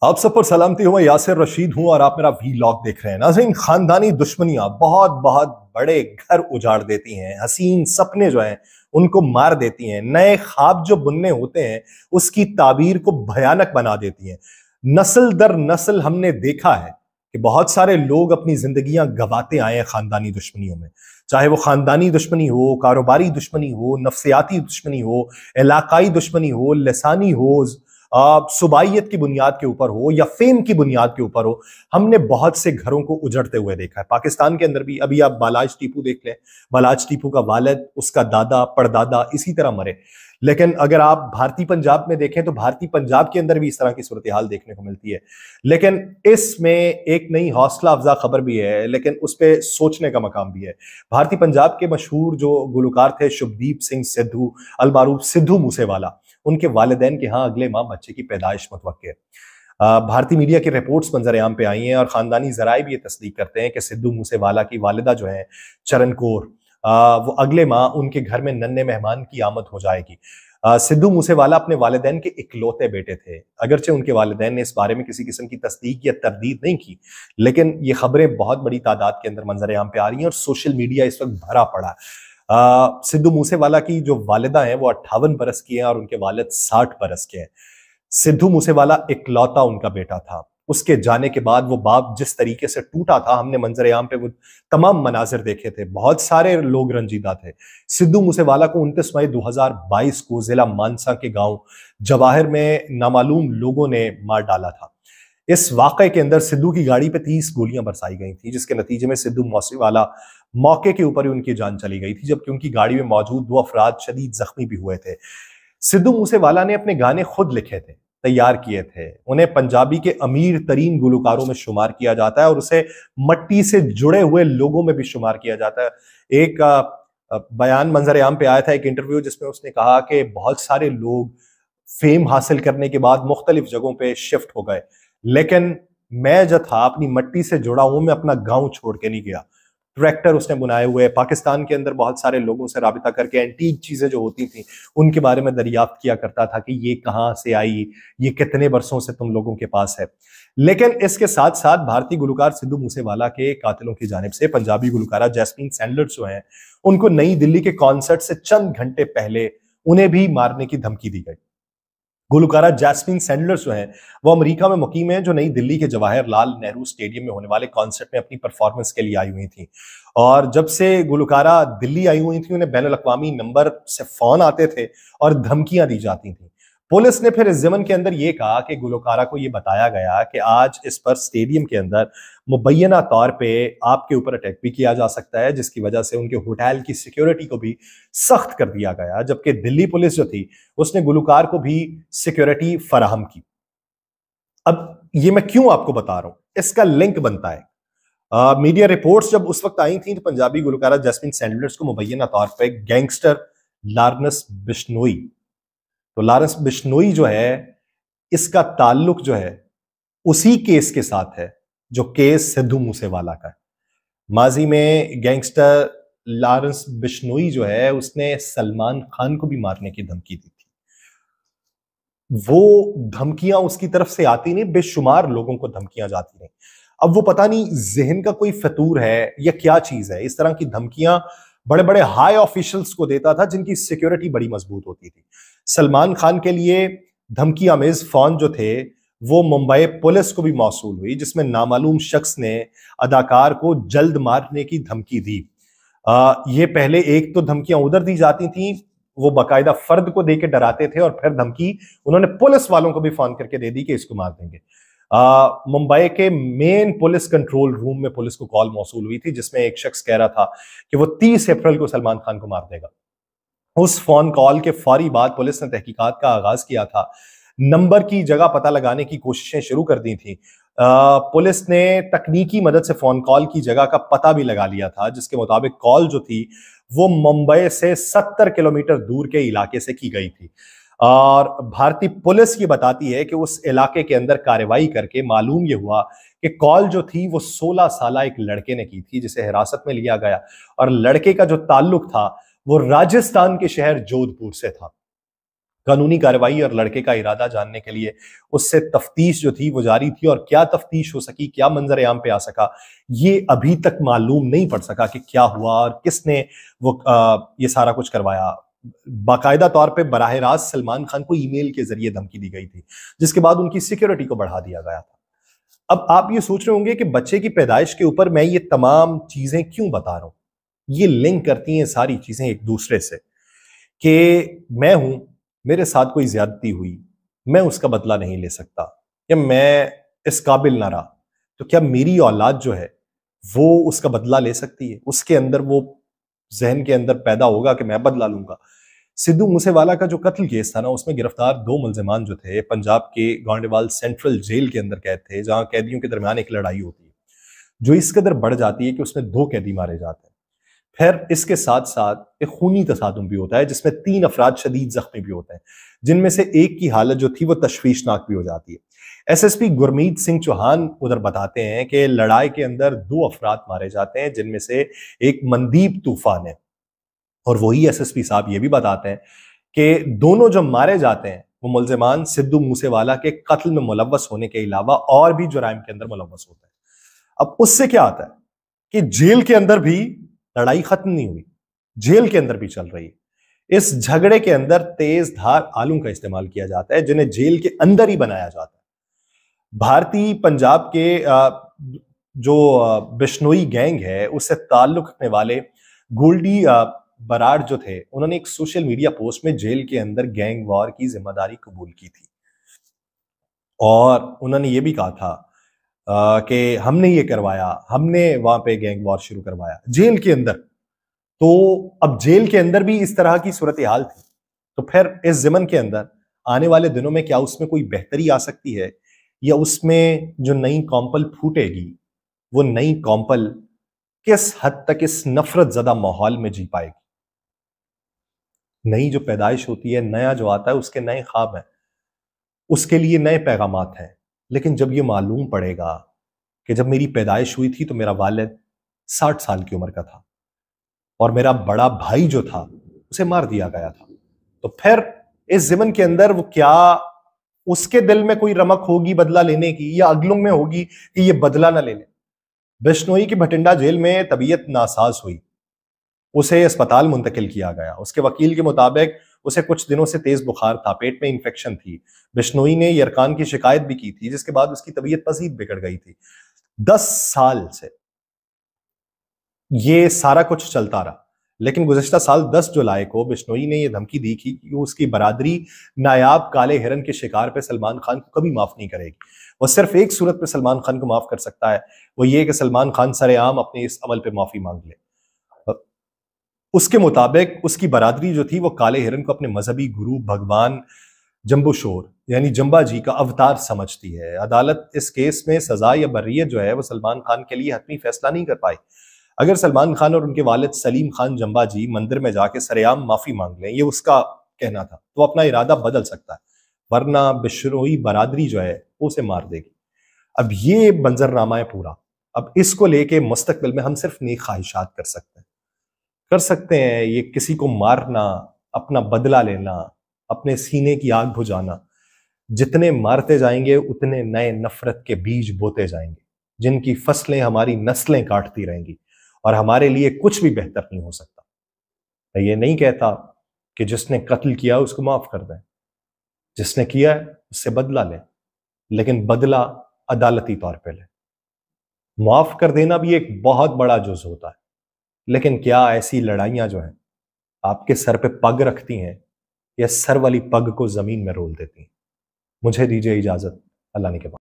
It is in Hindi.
आप सब पर सलामती हूँ। मैं यासिर रशीद हूँ और आप मेरा वीलॉग देख रहे हैं। नाज़रीन, खानदानी दुश्मनियां बहुत बहुत बड़े घर उजाड़ देती हैं। हसीन सपने जो हैं उनको मार देती हैं। नए ख्वाब जो बुनने होते हैं उसकी ताबीर को भयानक बना देती हैं। नस्ल दर नस्ल हमने देखा है कि बहुत सारे लोग अपनी जिंदगियां गंवाते आए हैं खानदानी दुश्मनियों में। चाहे वो खानदानी दुश्मनी हो, कारोबारी दुश्मनी हो, नफ्सियाती दुश्मनी हो, इलाकाई दुश्मनी हो, लसानी हो, सुबाइयत की बुनियाद के ऊपर हो या फेम की बुनियाद के ऊपर हो। हमने बहुत से घरों को उजड़ते हुए देखा है। पाकिस्तान के अंदर भी अभी आप बालाज टीपू देख लें। बालाज टीपू का वालिद, उसका दादा, परदादा इसी तरह मरे। लेकिन अगर आप भारतीय पंजाब में देखें तो भारतीय पंजाब के अंदर भी इस तरह की सूरत हाल देखने को मिलती है। लेकिन इसमें एक नई हौसला अफजा खबर भी है, लेकिन उस पर सोचने का मकाम भी है। भारतीय पंजाब के मशहूर जो गुलकार थे शुभदीप सिंह सिद्धू, अलमारूफ सिद्धू मूसेवाला, उनके वालिदैन के यहाँ अगले माह बच्चे की पैदाइश मुतवक्के है। भारतीय मीडिया की रिपोर्ट्स मंजर-ए-आम पे आई हैं और खानदानी जराए भी ये तस्दीक करते हैं कि सिद्धू मूसेवाला की वालिदा जो है चरण कौर, वो अगले माह उनके घर में नन्हे मेहमान की आमद हो जाएगी। सिद्धू मूसेवाला अपने वालिदैन के इकलौते बेटे थे। अगरचे उनके वालिदैन ने इस बारे में किसी किस्म की तस्दीक या तरदीद नहीं की, लेकिन ये खबरें बहुत बड़ी तादाद के अंदर मंजर-ए-आम पे आ रही हैं और सोशल मीडिया इस वक्त भरा पड़ा है। सिद्धू मूसेवाला की जो वालिदा हैं वो 58 बरस की हैं और उनके वालिद 60 बरस के हैं। सिद्धू मूसेवाला इकलौता उनका बेटा था। उसके जाने के बाद वो बाप जिस तरीके से टूटा था, हमने मंजर-ए-आम पे वो तमाम मनाजिर देखे थे। बहुत सारे लोग रंजीदा थे। सिद्धू मूसेवाला को 29 मई 2022 को जिला मानसा के गांव जवाहिर में नामालूम लोगों ने मार डाला था। इस वाकये के अंदर सिद्धू की गाड़ी पे 30 गोलियां बरसाई गई थी, जिसके नतीजे में सिद्धू मूसेवाला मौके के ऊपर ही उनकी जान चली गई थी, जबकि उनकी गाड़ी में मौजूद 2 अफराद शदीद जख्मी भी हुए थे। सिद्धू मूसेवाला ने अपने गाने खुद लिखे थे, तैयार किए थे। उन्हें पंजाबी के अमीर तरीन गुलकारों में शुमार किया जाता है और उसे मट्टी से जुड़े हुए लोगों में भी शुमार किया जाता है। एक बयान मंजर-ए-आम पे आया था, एक इंटरव्यू, जिसमें उसने कहा कि बहुत सारे लोग फेम हासिल करने के बाद मुख्तलिफ जगहों पे शिफ्ट हो गए, लेकिन मैं जो था अपनी मट्टी से जुड़ा हूं, मैं अपना गांव छोड़ के नहीं गया। ट्रैक्टर उसने बुनाए हुए, पाकिस्तान के अंदर बहुत सारे लोगों से राबिता करके एंटीक चीजें जो होती थी उनके बारे में दरियाफ्त किया करता था कि ये कहाँ से आई, ये कितने बरसों से तुम लोगों के पास है। लेकिन इसके साथ साथ भारतीय गुलकार सिद्धू मूसेवाला के कातिलों की जानिब से पंजाबी गुलकारा जैस्मीन सैंडलर्स जो हैं, उनको नई दिल्ली के कॉन्सर्ट से चंद घंटे पहले उन्हें भी मारने की धमकी दी गई। गुलकारा जैस्मीन सैंडलर्स जो हैं वो अमेरिका में मुकीम है, जो नई दिल्ली के जवाहरलाल नेहरू स्टेडियम में होने वाले कॉन्सर्ट में अपनी परफॉर्मेंस के लिए आई हुई थी। और जब से गुलकारा दिल्ली आई हुई थी, उन्हें बैनुल अक़वामी नंबर से फोन आते थे और धमकियां दी जाती थी। पुलिस ने फिर इस ज़मन के अंदर यह कहा कि गुलकारा को यह बताया गया कि आज इस पर स्टेडियम के अंदर मुबैना तौर पे आपके ऊपर अटैक भी किया जा सकता है, जिसकी वजह से उनके होटल की सिक्योरिटी को भी सख्त कर दिया गया, जबकि दिल्ली पुलिस जो थी उसने गुलकार को भी सिक्योरिटी फराहम की। अब ये मैं क्यों आपको बता रहा हूं, इसका लिंक बनता है। मीडिया रिपोर्ट्स जब उस वक्त आई थी तो पंजाबी गुलकारा जैस्मीन सैंडलर्स को मुबैना तौर पर गैंगस्टर लारनस बिश्नोई, तो लारंस बिश्नोई जो है, इसका ताल्लुक जो है उसी केस के साथ है जो केस सिद्धू मूसेवाला का है। माजी में गैंगस्टर लारंस बिश्नोई जो है उसने सलमान खान को भी मारने की धमकी दी थी। वो धमकियां उसकी तरफ से आती नहीं, बेशुमार लोगों को धमकियां जाती नहीं। अब वो पता नहीं जहन का कोई फतूर है या क्या चीज है, इस तरह की धमकियां बड़े बड़े हाई ऑफिशियल्स को देता था जिनकी सिक्योरिटी बड़ी मजबूत होती थी। सलमान खान के लिए धमकी आमेज फोन जो थे वो मुंबई पुलिस को भी मौसूल हुई, जिसमें नामालूम शख्स ने अदाकार को जल्द मारने की धमकी दी। ये पहले एक तो धमकियां उधर दी जाती थी, वो बाकायदा फर्द को देके डराते थे, और फिर धमकी उन्होंने पुलिस वालों को भी फोन करके दे दी कि इसको मार देंगे। मुंबई के मेन पुलिस कंट्रोल रूम में पुलिस को कॉल मौसूल हुई थी, जिसमें एक शख्स कह रहा था कि वो 30 अप्रैल को सलमान खान को मार देगा। उस फोन कॉल के फौरी बाद पुलिस ने तहकीकात का आगाज किया था। नंबर की जगह पता लगाने की कोशिशें शुरू कर दी थी। पुलिस ने तकनीकी मदद से फोन कॉल की जगह का पता भी लगा लिया था, जिसके मुताबिक कॉल जो थी वो मुंबई से 70 किलोमीटर दूर के इलाके से की गई थी। और भारतीय पुलिस ये बताती है कि उस इलाके के अंदर कार्रवाई करके मालूम ये हुआ कि कॉल जो थी वो 16 साल एक लड़के ने की थी, जिसे हिरासत में लिया गया, और लड़के का जो ताल्लुक था वो राजस्थान के शहर जोधपुर से था। कानूनी कार्रवाई और लड़के का इरादा जानने के लिए उससे तफ्तीश जो थी वो जारी थी, और क्या तफ्तीश हो सकी, क्या मंजर आम पे आ सका, ये अभी तक मालूम नहीं पड़ सका कि क्या हुआ और किसने वो ये सारा कुछ करवाया। बाकायदा तौर पे बराह रास्त सलमान खान को ईमेल के जरिए धमकी दी गई थी, जिसके बाद उनकी सिक्योरिटी को बढ़ा दिया गया था। अब आप ये सोच रहे होंगे कि बच्चे की पैदाइश के ऊपर मैं ये तमाम चीजें क्यों बता रहा हूं। ये लिंक करती हैं सारी चीजें एक दूसरे से, कि मैं हूं, मेरे साथ कोई ज्यादती हुई, मैं उसका बदला नहीं ले सकता, या मैं इस काबिल ना रहा, तो क्या मेरी औलाद जो है वो उसका बदला ले सकती है? उसके अंदर वो जहन के अंदर पैदा होगा कि मैं बदला लूंगा। सिद्धू मूसेवाला का जो कत्ल केस था ना, उसमें गिरफ्तार 2 मुल्जिमान जो थे पंजाब के गोंडेवाल सेंट्रल जेल के अंदर कैद थे, जहां कैदियों के दरमियान एक लड़ाई होती है जो इस कदर बढ़ जाती है कि उसमें 2 कैदी मारे जाते हैं। फिर इसके साथ साथ एक खूनी तसादुम भी होता है जिसमें 3 अफराद शदीद जख्मी भी होते हैं, जिनमें से एक की हालत जो थी वो तशवीशनाक भी हो जाती है। एसएसपी गुरमीत सिंह चौहान उधर बताते हैं कि लड़ाई के अंदर 2 अफराद मारे जाते हैं, जिनमें से एक मनदीप तूफान है। और वही एसएसपी साहब ये भी बताते हैं कि दोनों जो मारे जाते हैं वो मुल्जिमान सिद्धू मूसेवाला के कत्ल में मुलव्वस होने के अलावा और भी जुराइम के अंदर मुलव्वस होते हैं। अब उससे क्या आता है कि जेल के अंदर भी लड़ाई खत्म नहीं हुई, जेल के अंदर भी चल रही है। इस झगड़े के अंदर तेज धार आलू का इस्तेमाल किया जाता है, जिन्हें जेल के अंदर ही बनाया जाता है। भारतीय पंजाब के जो बिश्नोई गैंग है उससे ताल्लुक रखने वाले गोल्डी बराड़ जो थे, उन्होंने एक सोशल मीडिया पोस्ट में जेल के अंदर गैंग वॉर की जिम्मेदारी कबूल की थी, और उन्होंने ये भी कहा था कि हमने ये करवाया, हमने वहां पे गैंग वॉर शुरू करवाया जेल के अंदर। तो अब जेल के अंदर भी इस तरह की सूरत हाल थी, तो फिर इस ज़मन के अंदर आने वाले दिनों में क्या उसमें कोई बेहतरी आ सकती है, या उसमें जो नई कॉम्पल फूटेगी वो नई कॉम्पल किस हद तक इस नफरत ज़दा माहौल में जी पाएगी? नई जो पैदाइश होती है, नया जो आता है, उसके नए ख्वाब हैं, उसके लिए नए पैगामात हैं। लेकिन जब ये मालूम पड़ेगा कि जब मेरी पैदाइश हुई थी तो मेरा वालिद 60 साल की उम्र का था और मेरा बड़ा भाई जो था उसे मार दिया गया था, तो फिर इस ज़िमन के अंदर वो क्या उसके दिल में कोई रमक होगी बदला लेने की, या अगलों में होगी कि ये बदला ना ले ले? बिश्नोई की भटिंडा जेल में तबीयत नासाज हुई, उसे अस्पताल मुंतकिल किया गया। उसके वकील के मुताबिक उसे कुछ दिनों से तेज बुखार था, पेट में इंफेक्शन थी। बिश्नोई ने यरकान की शिकायत भी की थी, जिसके बाद उसकी तबीयत मजीद बिगड़ गई थी। 10 साल से ये सारा कुछ चलता रहा, लेकिन गुज़िश्ता साल 10 जुलाई को बिश्नोई ने यह धमकी दी कि उसकी बरादरी नायाब काले हिरन के शिकार पे सलमान खान को कभी माफ नहीं करेगी। वो सिर्फ एक सूरत पे सलमान खान को माफ कर सकता है, वो ये कि सलमान खान सरेआम अपने इस अमल पे माफी मांग ले। उसके मुताबिक उसकी बरादरी जो थी वो काले हिरन को अपने मजहबी गुरु भगवान जंबूशोर यानी जंबा जी का अवतार समझती है। अदालत इस केस में सजा या बर्रियत जो है वो सलमान खान के लिए हतमी फैसला नहीं कर पाई। अगर सलमान खान और उनके वालिद सलीम खान जंबा जी मंदिर में जाके सरेआम माफी मांग लें, ये उसका कहना था, तो अपना इरादा बदल सकता है, वरना बिश्नोई बरादरी जो है वो उसे मार देगी। अब ये मंजरनामा है पूरा। अब इसको लेके मुस्तकबिल में हम सिर्फ नेक ख्वाहिशात कर सकते हैं। ये किसी को मारना, अपना बदला लेना, अपने सीने की आग बुझाना, जितने मारते जाएंगे उतने नए नफरत के बीज बोते जाएंगे, जिनकी फसलें हमारी नस्लें काटती रहेंगी और हमारे लिए कुछ भी बेहतर नहीं हो सकता। मैं ये नहीं कहता कि जिसने कत्ल किया उसको माफ कर दें, जिसने किया है उससे बदला लें, लेकिन बदला अदालती तौर पे लें। माफ कर देना भी एक बहुत बड़ा जुज होता है, लेकिन क्या ऐसी लड़ाइयां जो हैं आपके सर पे पग रखती हैं या सर वाली पग को जमीन में रोल देती हैं? मुझे दीजिए इजाजत, अल्लाह ने के बाद।